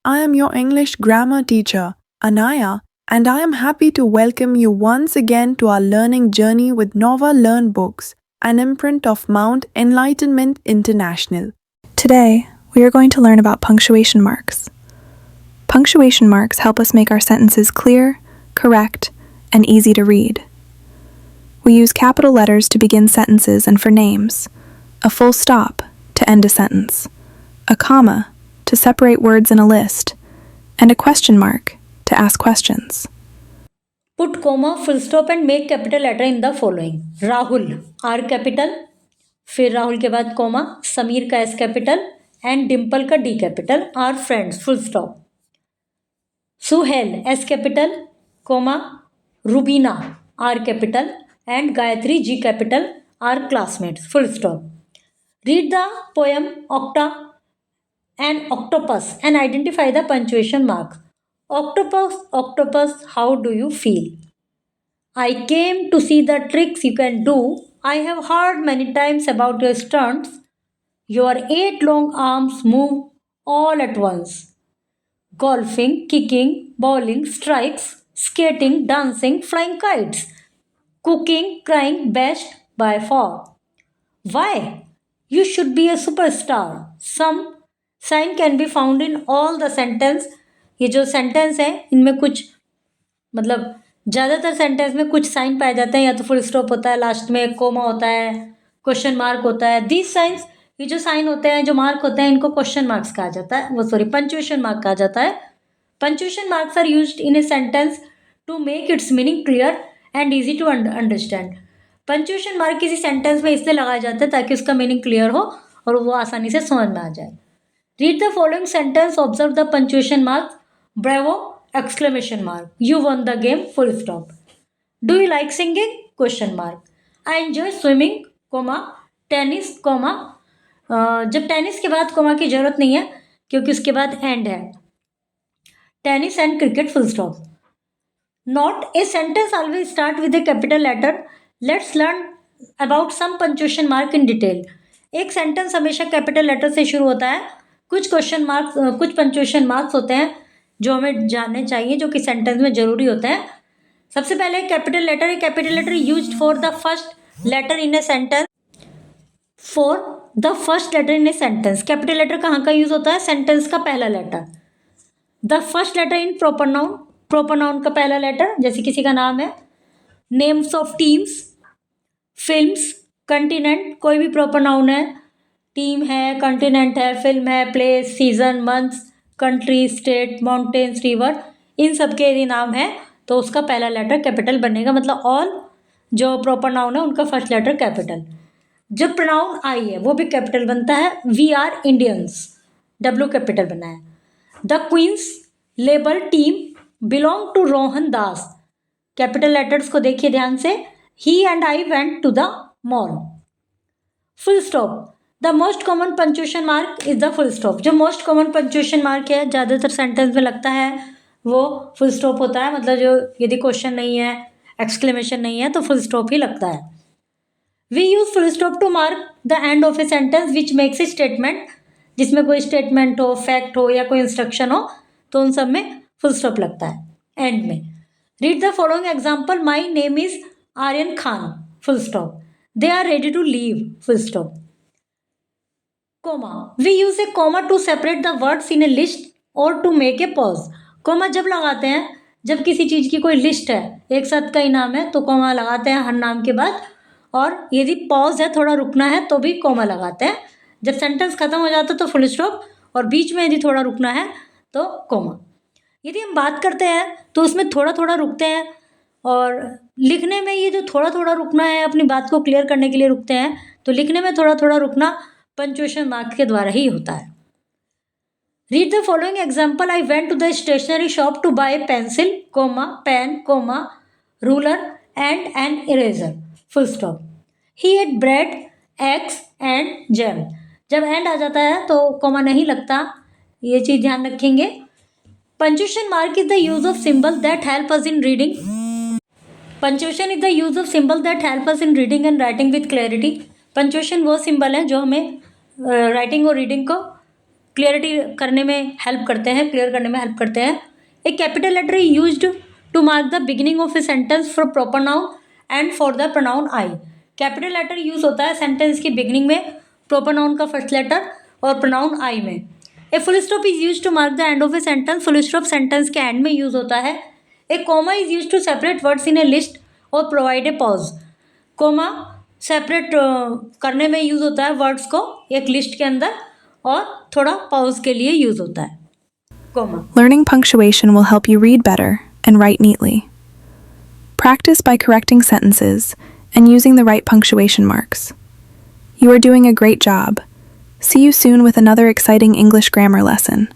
I am your English grammar teacher, Anaya, and I am happy to welcome you once again to our learning journey with Nova Learn Books, an imprint of Mount Enlightenment International. Today, we are going to learn about punctuation marks. Punctuation marks help us make our sentences clear, correct, and easy to read. We use capital letters to begin sentences and for names, a full stop to end a sentence, a comma to separate words in a list, and a question mark to ask questions. Put comma, full stop and make capital letter in the following. Rahul, R capital. फिर राहुल के बाद comma, Sameer का S capital and Dimple का D capital are friends, full stop. Suhel S capital, comma, Rubina R capital and Gayatri G capital are classmates, full stop. Read the poem octa and octopus and identify the punctuation marks. Octopus, octopus, how do you feel? I came to see the tricks you can do. I have heard many times about your stunts. Your 8 long arms move all at once. Golfing, kicking, bowling, strikes, skating, dancing, flying kites. Cooking, crying, best by far. Why? You should be a superstar. Some sign can be found in all the sentence. ये जो sentence है इनमें कुछ मतलब ज़्यादातर sentence में कुछ sine pi जाते हैं, या तो फुल स्टॉप होता है, लास्ट में कोमा होता है, क्वेश्चन मार्क होता है. दीज साइंस, ये जो साइन होते हैं, जो मार्क होते हैं, इनको क्वेश्चन मार्क्स कहा जाता है, वो सॉरी पंक्चुएशन मार्क कहा जाता है. Punctuation marks are used in a sentence to make its meaning clear and easy to understand. Punctuation mark किसी सेंटेंस में इसलिए लगाया जाता है ताकि उसका मीनिंग क्लियर हो और वो आसानी से समझ में आ जाए. Read the following sentence, observe the punctuation marks. Bravo! Exclamation mark. You won the game. Full stop. Do you like singing? Question mark. I enjoy swimming, comma, tennis, comma. जब tennis के बाद कोमा की जरूरत नहीं है क्योंकि उसके बाद एंड है. Tennis and cricket, full stop. Not a sentence always start with a capital letter. Let's learn about some punctuation mark in detail. एक सेंटेंस हमेशा कैपिटल लेटर से शुरू होता है. कुछ क्वेश्चन मार्क्स, कुछ पंक्चुएशन मार्क्स होते हैं जो हमें जानने चाहिए, जो कि सेंटेंस में जरूरी होते हैं. सबसे पहले कैपिटल लेटर है. Capital letter used for the first letter in a sentence. For the first letter in a sentence. Capital letter कहाँ का यूज होता है? सेंटेंस का पहला letter. The first letter in proper noun. Proper noun का पहला letter, जैसे किसी का नाम है. Names of teams, films, continent, कोई भी प्रॉपर नाउन है. टीम है, कंटिनेंट है, फिल्म है, place, season, months, country, state, mountains, river, इन सब के यदि नाम है तो उसका पहला लेटर कैपिटल बनेगा. मतलब ऑल जो प्रॉपर नाउन है उनका फर्स्ट लेटर कैपिटल. जब प्रोनाउन आई है वो भी कैपिटल बनता है. We are Indians, W capital बना है. The queens labour team belong to Rohan Das. Capital letters को देखिए ध्यान से. He and I went to the mall. Full stop. The most common punctuation mark is the full stop. जो most common punctuation mark है, ज़्यादातर sentence में लगता है, वो फुल स्टॉप होता है. मतलब जो यदि क्वेश्चन नहीं है, एक्सक्लेमेशन नहीं है, तो फुल स्टॉप ही लगता है. We use full stop to mark the end of a sentence which makes a statement. जिसमें कोई स्टेटमेंट हो, फैक्ट हो या कोई इंस्ट्रक्शन हो, तो उन सब में फुल स्टॉप लगता है एंड में. Read the following example. My name is Aryan Khan, full stop. They are ready to leave, full stop. Comma. We use a comma to separate the words in a list or to make a pause. comma जब लगाते हैं, जब किसी चीज़ की कोई list है, एक साथ कई नाम है, तो comma लगाते हैं हर नाम के बाद. और यदि पॉज है, थोड़ा रुकना है, तो भी comma लगाते हैं. जब सेंटेंस खत्म हो जाता है तो फुल स्टॉप, और बीच में यदि थोड़ा रुकना है तो comma. यदि हम बात करते हैं तो उसमें थोड़ा थोड़ा रुकते हैं, और लिखने में ये जो थोड़ा थोड़ा रुकना है, अपनी बात को क्लियर करने के लिए रुकते हैं, तो लिखने में थोड़ा थोड़ा रुकना पंक्चुएशन मार्क के द्वारा ही होता है. Read the following example. I went to the stationery shop to buy pencil, comma, pen, comma, ruler and an eraser, full stop. He ate bread, eggs and jam. जब एंड आ जाता है तो कोमा नहीं लगता, ये चीज़ ध्यान रखेंगे. Punctuation mark is the use of symbol that help us in reading. Punctuation is the use of symbol that help us in reading and writing with clarity. Punctuation वो सिंबल है जो हमें राइटिंग और रीडिंग को clarity करने में help करते हैं, क्लियर करने में हेल्प करते हैं। A capital letter is used to mark the beginning of a sentence for proper noun and for the pronoun I. Capital letter use होता है सेंटेंस की बिगिनिंग में, प्रॉपर नाउन का फर्स्ट लेटर और प्रोनाउन आई में। A full stop is use to mark the end of a sentence, full stop sentence के end में use होता है। A comma is use to separate words in A list और provide a pause. Comma separate करने में use होता है words को एक लिस्ट के अंदर, और थोड़ा पॉज के लिए यूज होता है comma. Learning punctuation will help you read better and write neatly. Practice by correcting sentences and using the right punctuation marks. You are doing a great job. See you soon with another exciting English grammar lesson.